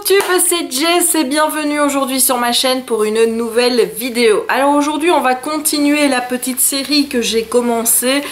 YouTube, c'est Jess et bienvenue aujourd'hui sur ma chaîne pour une nouvelle vidéo. Alors aujourd'hui on va continuer la petite série que j'ai commencée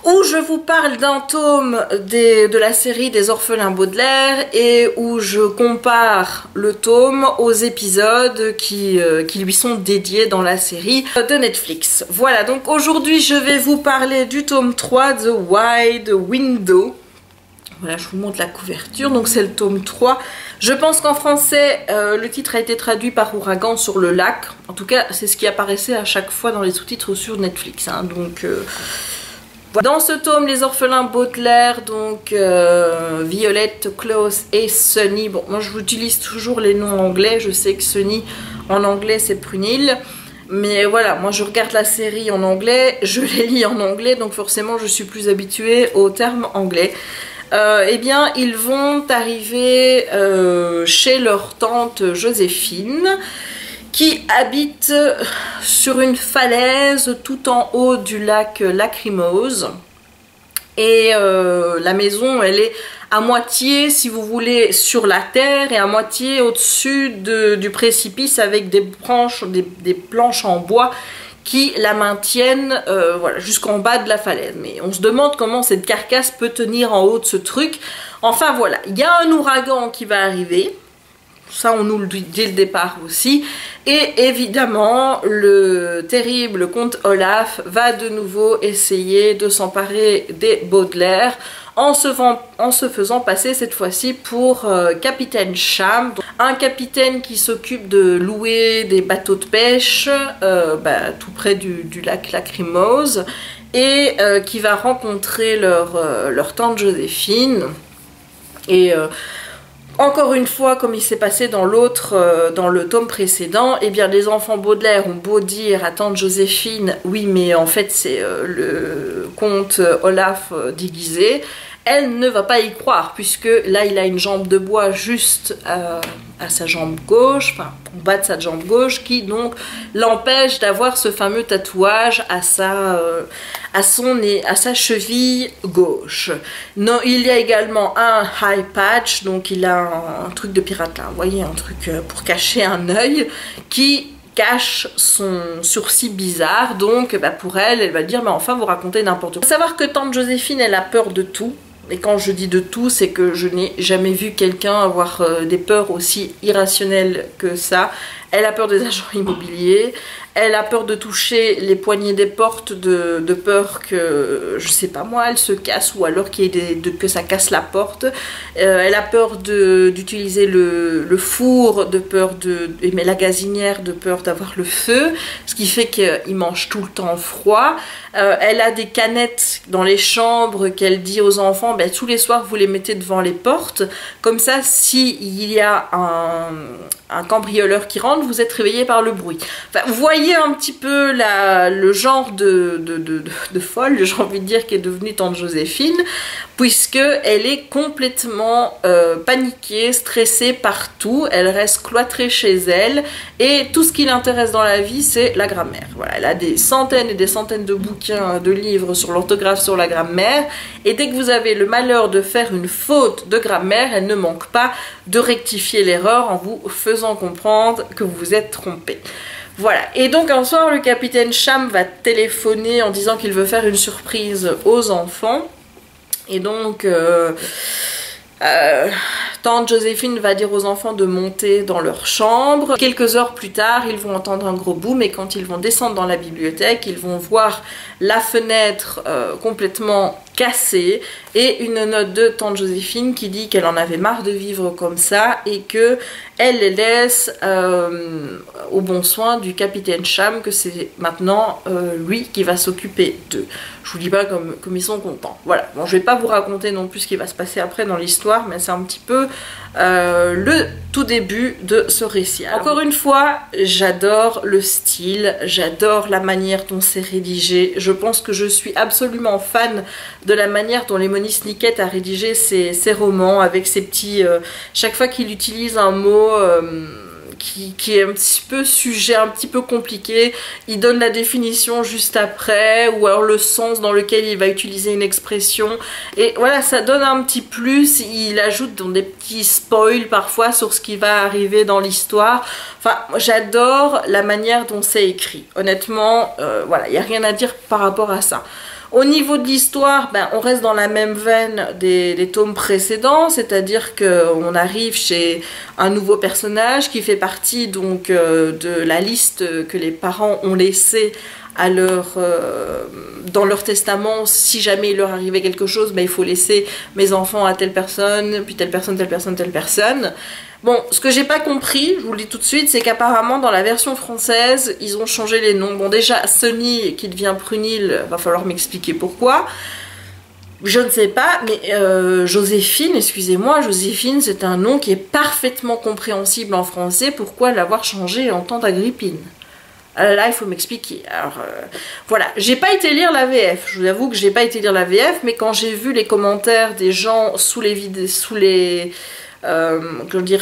où je vous parle d'un tome de la série des orphelins Baudelaire et où je compare le tome aux épisodes qui lui sont dédiés dans la série de Netflix. Voilà, donc aujourd'hui je vais vous parler du tome 3, The Wide Window. Voilà, je vous montre la couverture, donc c'est le tome 3. Je pense qu'en français, le titre a été traduit par Ouragan sur le lac. En tout cas, c'est ce qui apparaissait à chaque fois dans les sous-titres sur Netflix. Hein. Donc, voilà. Dans ce tome, les orphelins Baudelaire, donc Violette, Klaus et Sunny. Bon, moi je utilise toujours les noms anglais. Je sais que Sunny, en anglais, c'est Prunille. Mais voilà, moi je regarde la série en anglais, je les lis en anglais, donc forcément je suis plus habituée aux termes anglais. Eh bien, ils vont arriver chez leur tante Joséphine, qui habite sur une falaise tout en haut du lac Lacrymose. Et la maison, elle est à moitié, si vous voulez, sur la terre et à moitié au-dessus du précipice avec des branches, des planches en bois qui la maintiennent voilà, jusqu'en bas de la falaise. Mais on se demande comment cette carcasse peut tenir en haut de ce truc. Enfin voilà, il y a un ouragan qui va arriver. Ça on nous le dit dès le départ aussi. Et évidemment, le terrible comte Olaf va de nouveau essayer de s'emparer des Baudelaire en se faisant passer cette fois-ci pour capitaine Cham, un capitaine qui s'occupe de louer des bateaux de pêche tout près du lac Lacrymose et qui va rencontrer leur tante Joséphine. Et encore une fois, comme il s'est passé dans dans le tome précédent, eh bien les enfants Baudelaire ont beau dire à tante Joséphine, oui mais en fait c'est le comte Olaf déguisé, elle ne va pas y croire puisque là il a une jambe de bois juste à sa jambe gauche, enfin au bas de sa jambe gauche, qui donc l'empêche d'avoir ce fameux tatouage à sa cheville gauche. Non, il y a également un high patch, donc il a un truc de pirate là, vous voyez, un truc pour cacher un œil qui cache son sourcil bizarre. Donc pour elle va dire mais enfin vous racontez n'importe quoi. Il faut savoir que tante Joséphine elle a peur de tout. Et quand je dis de tout, c'est que je n'ai jamais vu quelqu'un avoir des peurs aussi irrationnelles que ça. Elle a peur des agents immobiliers, elle a peur de toucher les poignées des portes de peur que, je sais pas moi, elle se casse ou alors que ça casse la porte. Elle a peur d'utiliser le four, de peur mais la gazinière, de peur d'avoir le feu, ce qui fait qu'il mange tout le temps froid. Elle a des canettes dans les chambres qu'elle dit aux enfants, ben, tous les soirs vous les mettez devant les portes, comme ça s'il y a un cambrioleur qui rentre, vous êtes réveillé par le bruit. Enfin, vous voyez un petit peu le genre de folle, j'ai envie de dire, qui est devenue tante Joséphine, puisque elle est complètement paniquée, stressée partout, elle reste cloîtrée chez elle, et tout ce qui l'intéresse dans la vie, c'est la grammaire. Voilà, elle a des centaines et des centaines de bouquins, de livres sur l'orthographe, sur la grammaire, et dès que vous avez le malheur de faire une faute de grammaire, elle ne manque pas de rectifier l'erreur en vous faisant comprendre que vous vous êtes trompé. Voilà, et donc un soir le capitaine Cham va téléphoner en disant qu'il veut faire une surprise aux enfants, et donc tante Joséphine va dire aux enfants de monter dans leur chambre. Quelques heures plus tard, ils vont entendre un gros boom, et quand ils vont descendre dans la bibliothèque, ils vont voir la fenêtre complètement cassée et une note de tante Joséphine qui dit qu'elle en avait marre de vivre comme ça et que elle les laisse au bon soin du capitaine Cham, que c'est maintenant lui qui va s'occuper d'eux. Je vous dis pas comme ils sont contents. Voilà, bon je vais pas vous raconter non plus ce qui va se passer après dans l'histoire, mais c'est un petit peu le tout début de ce récit. Encore une fois, j'adore le style, j'adore la manière dont c'est rédigé. Je pense que je suis absolument fan de la manière dont Lemony Snicket a rédigé ses romans, avec ses petits... chaque fois qu'il utilise un mot qui est un petit peu sujet, un petit peu compliqué. Il donne la définition juste après, ou alors le sens dans lequel il va utiliser une expression. Et voilà, ça donne un petit plus. Il ajoute dans des petits spoils parfois sur ce qui va arriver dans l'histoire. Enfin, j'adore la manière dont c'est écrit. Honnêtement, voilà, il n'y a rien à dire par rapport à ça. Au niveau de l'histoire, ben, on reste dans la même veine des tomes précédents, c'est-à-dire qu'on arrive chez un nouveau personnage qui fait partie donc de la liste que les parents ont laissée à dans leur testament. Si jamais il leur arrivait quelque chose, ben, il faut laisser mes enfants à telle personne, puis telle personne, telle personne, telle personne. Bon, ce que j'ai pas compris, je vous le dis tout de suite, c'est qu'apparemment dans la version française, ils ont changé les noms. Bon, déjà, Sonny qui devient Prunille, va falloir m'expliquer pourquoi. Je ne sais pas, mais Joséphine, excusez-moi, Joséphine, c'est un nom qui est parfaitement compréhensible en français. Pourquoi l'avoir changé en Tante Agrippine? Là, il faut m'expliquer. Alors, voilà, j'ai pas été lire la VF. Je vous avoue que j'ai pas été lire la VF, mais quand j'ai vu les commentaires des gens sous les vidéos,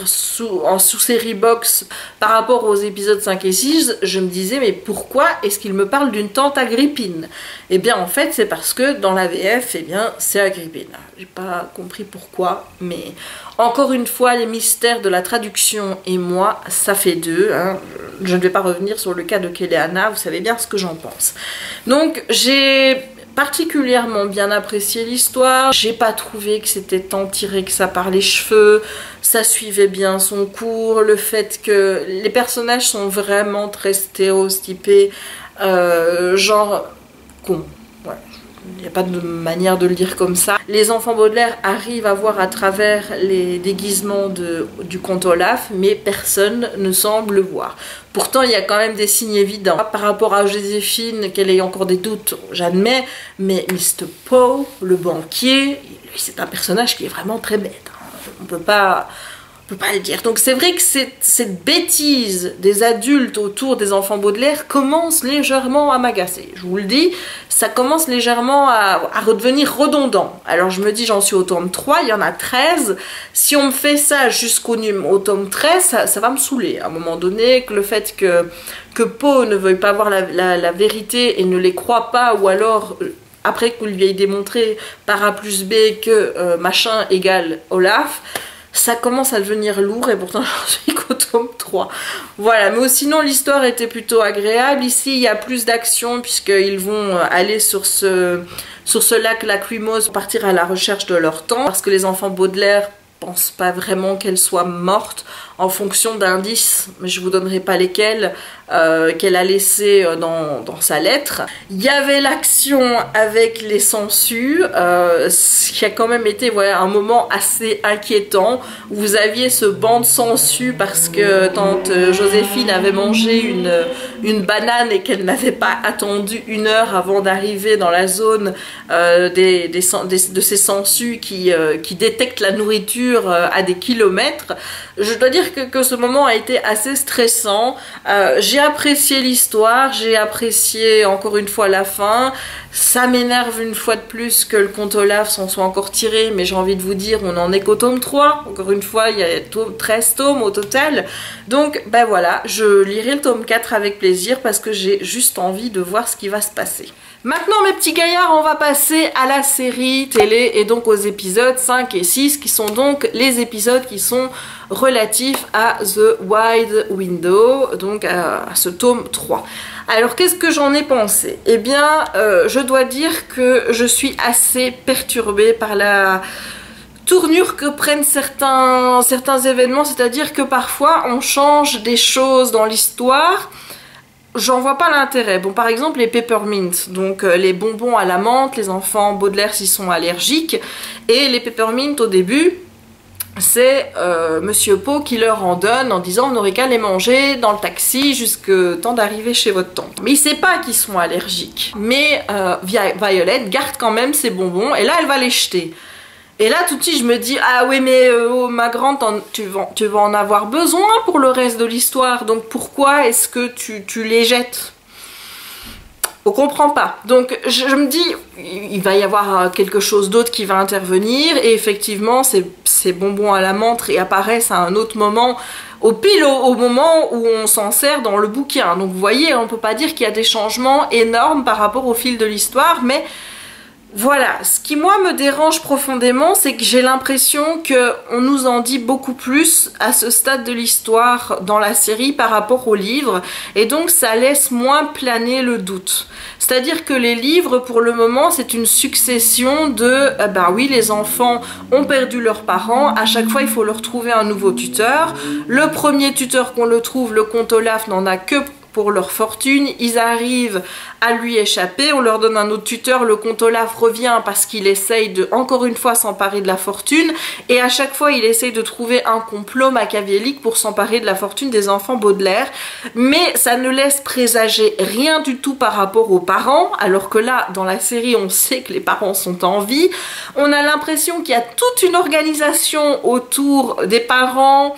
sous série box par rapport aux épisodes 5 et 6, je me disais mais pourquoi est-ce qu'il me parle d'une tante Agrippine? Et bien en fait c'est parce que dans la VF, eh bien c'est Agrippine. J'ai pas compris pourquoi, mais encore une fois les mystères de la traduction et moi ça fait deux, hein. Je ne vais pas revenir sur le cas de Kéléana, vous savez bien ce que j'en pense. Donc j'ai particulièrement bien apprécié l'histoire. J'ai pas trouvé que c'était tant tiré que ça par les cheveux. Ça suivait bien son cours. Le fait que les personnages sont vraiment très stéréotypés, genre con. Ouais. Il n'y a pas de manière de le dire comme ça. Les enfants Baudelaire arrivent à voir à travers les déguisements du comte Olaf, mais personne ne semble le voir. Pourtant, il y a quand même des signes évidents. Par rapport à Joséphine, qu'elle ait encore des doutes, j'admets, mais Mr. Poe, le banquier, c'est un personnage qui est vraiment très bête. On peut pas le dire. Donc c'est vrai que cette bêtise des adultes autour des enfants Baudelaire commence légèrement à m'agacer. Je vous le dis, ça commence légèrement à redevenir redondant. Alors je me dis, j'en suis au tome 3, il y en a 13. Si on me fait ça au tome 13, ça va me saouler. À un moment donné, que le fait que Poe ne veuille pas voir la vérité et ne les croit pas, ou alors après qu'on lui ait démontré par A plus B que machin égale Olaf, ça commence à devenir lourd et pourtant j'en suis qu'au tome 3. Voilà, mais sinon l'histoire était plutôt agréable. Ici il y a plus d'action puisqu'ils vont aller sur ce lac Lacrymose, partir à la recherche de leur temps, parce que les enfants Baudelaire pensent pas vraiment qu'elle soit morte en fonction d'indices, mais je vous donnerai pas lesquels, qu'elle a laissé dans sa lettre. Il y avait l'action avec les sangsues, ce qui a quand même été voilà, un moment assez inquiétant. Vous aviez ce banc de sangsues parce que tante Joséphine avait mangé une banane et qu'elle n'avait pas attendu 1 heure avant d'arriver dans la zone de ces sangsues qui détectent la nourriture à des kilomètres. Je dois dire que ce moment a été assez stressant. J'ai apprécié l'histoire, j'ai apprécié encore une fois la fin. Ça m'énerve une fois de plus que le comte Olaf s'en soit encore tiré, mais j'ai envie de vous dire, on en est qu'au tome 3. Encore une fois, il y a 13 tomes au total. Donc, ben voilà, je lirai le tome 4 avec plaisir parce que j'ai juste envie de voir ce qui va se passer. Maintenant mes petits gaillards, on va passer à la série télé et donc aux épisodes 5 et 6 qui sont donc les épisodes qui sont relatifs à The Wide Window, donc à ce tome 3. Alors qu'est-ce que j'en ai pensé? Eh bien je dois dire que je suis assez perturbée par la tournure que prennent certains événements, c'est-à-dire que parfois on change des choses dans l'histoire. J'en vois pas l'intérêt. Bon, par exemple, les peppermint, donc les bonbons à la menthe, les enfants Baudelaire s'y sont allergiques. Et les peppermint, au début, c'est Monsieur Poe qui leur en donne en disant « Vous n'aurez qu'à les manger dans le taxi jusque temps d'arriver chez votre tante. » Mais il sait pas qu'ils sont allergiques. Mais Violette garde quand même ses bonbons et là, elle va les jeter. Et là, tout de suite, je me dis, ah oui, mais oh, ma grande, tu vas en avoir besoin pour le reste de l'histoire. Donc, pourquoi est-ce que tu les jettes? On comprend pas. Donc, je me dis, il va y avoir quelque chose d'autre qui va intervenir. Et effectivement, ces bonbons à la menthe et apparaissent à un autre moment, au moment où on s'en sert dans le bouquin. Donc vous voyez, on ne peut pas dire qu'il y a des changements énormes par rapport au fil de l'histoire, mais voilà, ce qui moi me dérange profondément, c'est que j'ai l'impression qu'on nous en dit beaucoup plus à ce stade de l'histoire dans la série par rapport aux livres, et donc ça laisse moins planer le doute. C'est-à-dire que les livres, pour le moment, c'est une succession de ben oui, les enfants ont perdu leurs parents, à chaque fois il faut leur trouver un nouveau tuteur. Le premier tuteur qu'on le trouve, le comte Olaf, n'en a que pour leur fortune, ils arrivent à lui échapper, on leur donne un autre tuteur, le comte Olaf revient parce qu'il essaye de, encore une fois, s'emparer de la fortune, et à chaque fois il essaye de trouver un complot machiavélique pour s'emparer de la fortune des enfants Baudelaire, mais ça ne laisse présager rien du tout par rapport aux parents, alors que là, dans la série, on sait que les parents sont en vie, on a l'impression qu'il y a toute une organisation autour des parents,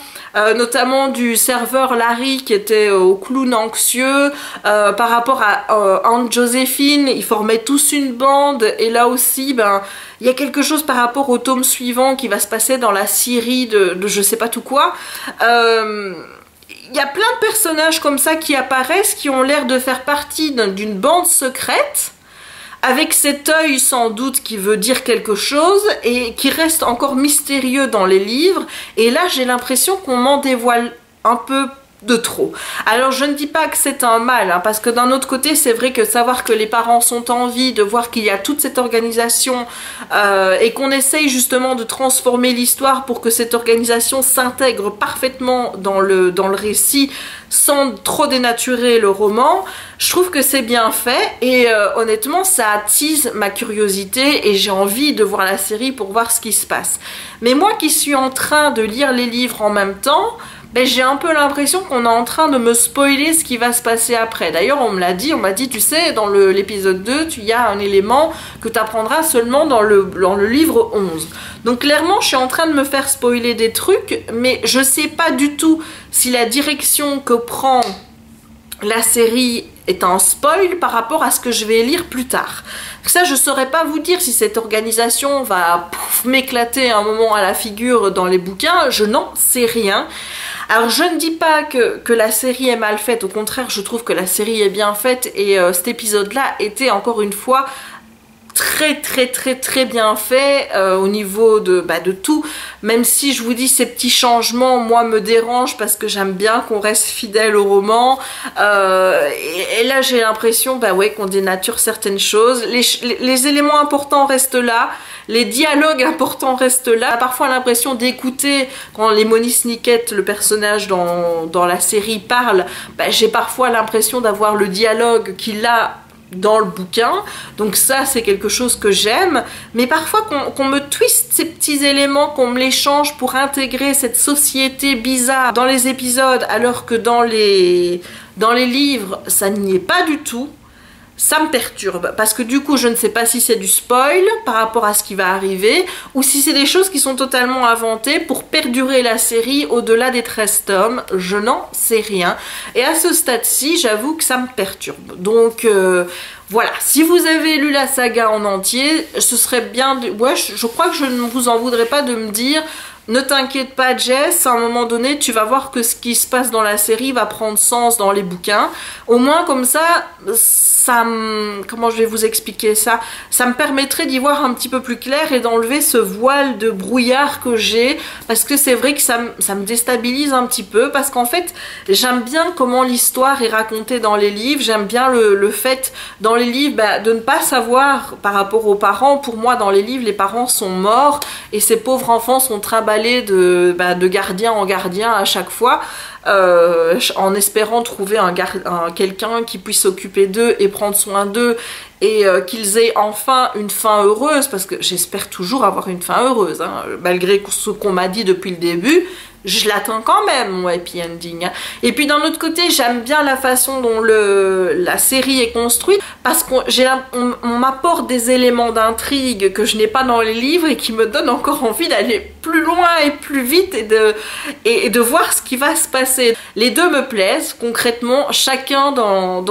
notamment du serveur Larry qui était au clown anxieux, par rapport à Anne-Joséphine, ils formaient tous une bande, et là aussi, ben, il y a quelque chose par rapport au tome suivant qui va se passer dans la Syrie de je sais pas tout quoi. Il y a plein de personnages comme ça qui apparaissent, qui ont l'air de faire partie d'une bande secrète, avec cet œil sans doute qui veut dire quelque chose et qui reste encore mystérieux dans les livres, et là j'ai l'impression qu'on m'en dévoile un peu de trop. Alors je ne dis pas que c'est un mal, hein, parce que d'un autre côté c'est vrai que savoir que les parents sont en vie, de voir qu'il y a toute cette organisation et qu'on essaye justement de transformer l'histoire pour que cette organisation s'intègre parfaitement dans le récit sans trop dénaturer le roman, je trouve que c'est bien fait, et honnêtement ça attise ma curiosité et j'ai envie de voir la série pour voir ce qui se passe. Mais moi qui suis en train de lire les livres en même temps, ben, j'ai un peu l'impression qu'on est en train de me spoiler ce qui va se passer après. D'ailleurs, on m'a dit, tu sais, dans l'épisode 2, il y a un élément que tu apprendras seulement dans le livre 11. Donc clairement, je suis en train de me faire spoiler des trucs, mais je sais pas du tout si la direction que prend la série est un spoil par rapport à ce que je vais lire plus tard. Ça, je saurais pas vous dire si cette organisation va m'éclater un moment à la figure dans les bouquins, je n'en sais rien. Alors je ne dis pas que la série est mal faite, au contraire je trouve que la série est bien faite, et cet épisode-là était encore une fois très bien fait au niveau de tout, même si je vous dis ces petits changements moi me dérangent parce que j'aime bien qu'on reste fidèle au roman, et là j'ai l'impression ouais, qu'on dénature certaines choses, les éléments importants restent là, les dialogues importants restent là. On a parfois l'impression d'écouter quand Lemony Snicket, le personnage dans la série, parle, j'ai parfois l'impression d'avoir le dialogue qu'il a dans le bouquin, donc ça c'est quelque chose que j'aime, mais parfois qu'on me twiste ces petits éléments, qu'on me les change pour intégrer cette société bizarre dans les épisodes, alors que dans les livres ça n'y est pas du tout. Ça me perturbe, parce que du coup je ne sais pas si c'est du spoil par rapport à ce qui va arriver, ou si c'est des choses qui sont totalement inventées pour perdurer la série au-delà des 13 tomes, je n'en sais rien. Et à ce stade-ci, j'avoue que ça me perturbe. Donc voilà, si vous avez lu la saga en entier, ce serait bien... Ouais, je crois que je ne vous en voudrais pas de me dire... Ne t'inquiète pas Jess, à un moment donné tu vas voir que ce qui se passe dans la série va prendre sens dans les bouquins. Au moins comme ça comment je vais vous expliquer ça? Ça me permettrait d'y voir un petit peu plus clair et d'enlever ce voile de brouillard que j'ai, parce que c'est vrai que ça me déstabilise un petit peu, parce qu'en fait j'aime bien comment l'histoire est racontée dans les livres, j'aime bien le fait dans les livres de ne pas savoir par rapport aux parents. Pour moi dans les livres les parents sont morts et ces pauvres enfants sont trimballés de gardien en gardien à chaque fois, en espérant trouver quelqu'un qui puisse s'occuper d'eux et prendre soin d'eux, et qu'ils aient enfin une fin heureuse, parce que j'espère toujours avoir une fin heureuse, hein, malgré ce qu'on m'a dit depuis le début. Je l'attends quand même, mon happy ending. Et puis d'un autre côté, j'aime bien la façon dont la série est construite, parce qu'on m'apporte des éléments d'intrigue que je n'ai pas dans les livres et qui me donnent encore envie d'aller plus loin et plus vite et de voir ce qui va se passer. Les deux me plaisent, concrètement, chacun dans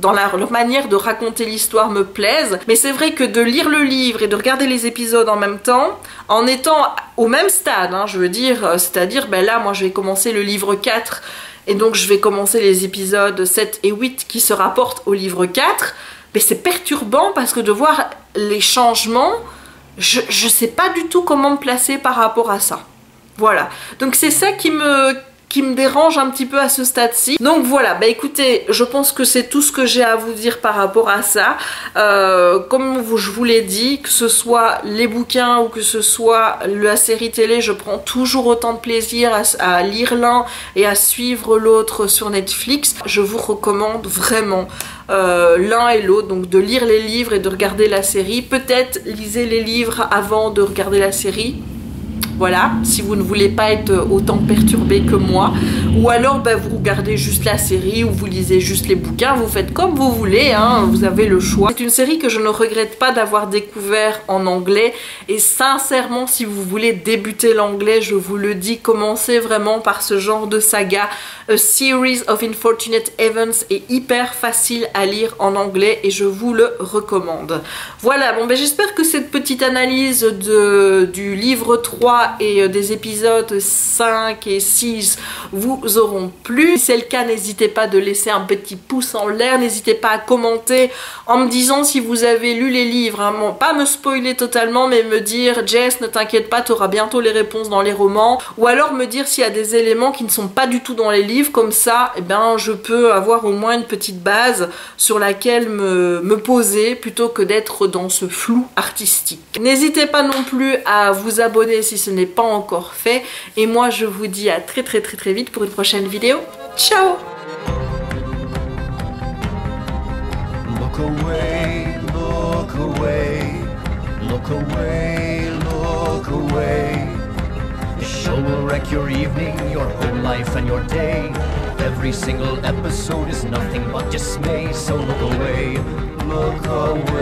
leur manière de raconter l'histoire me plaisent, mais c'est vrai que de lire le livre et de regarder les épisodes en même temps, en étant au même stade, hein, je veux dire, c'est-à-dire ben là moi je vais commencer le livre 4 et donc je vais commencer les épisodes 7 et 8 qui se rapportent au livre 4, mais c'est perturbant parce que de voir les changements, je sais pas du tout comment me placer par rapport à ça. Voilà, donc c'est ça qui me dérange un petit peu à ce stade-ci. Donc voilà, bah écoutez, je pense que c'est tout ce que j'ai à vous dire par rapport à ça. Comme je vous l'ai dit, que ce soit les bouquins ou que ce soit la série télé, je prends toujours autant de plaisir à lire l'un et à suivre l'autre sur Netflix. Je vous recommande vraiment l'un et l'autre, donc de lire les livres et de regarder la série. Peut-être lisez les livres avant de regarder la série. Voilà, si vous ne voulez pas être autant perturbé que moi. Ou alors ben, vous regardez juste la série ou vous lisez juste les bouquins, vous faites comme vous voulez, hein, vous avez le choix. C'est une série que je ne regrette pas d'avoir découvert en anglais. Et sincèrement, si vous voulez débuter l'anglais, je vous le dis, commencez vraiment par ce genre de saga. A Series of Unfortunate Events est hyper facile à lire en anglais et je vous le recommande. Voilà, bon ben j'espère que cette petite analyse du livre 3 et des épisodes 5 et 6 vous auront plu. Si c'est le cas, n'hésitez pas de laisser un petit pouce en l'air, n'hésitez pas à commenter en me disant si vous avez lu les livres, hein. Bon, pas me spoiler totalement, mais me dire Jess, ne t'inquiète pas, tu auras bientôt les réponses dans les romans, ou alors me dire s'il y a des éléments qui ne sont pas du tout dans les livres, comme ça, eh ben, je peux avoir au moins une petite base sur laquelle me poser plutôt que d'être dans ce flou artistique. N'hésitez pas non plus à vous abonner si ce n'est pas encore fait, et moi je vous dis à très vite pour une prochaine vidéo. Ciao! Look away, look away, look away, look away. The show will wreck your evening, your whole life and your day. Every single episode is nothing but dismay, so look away, look away.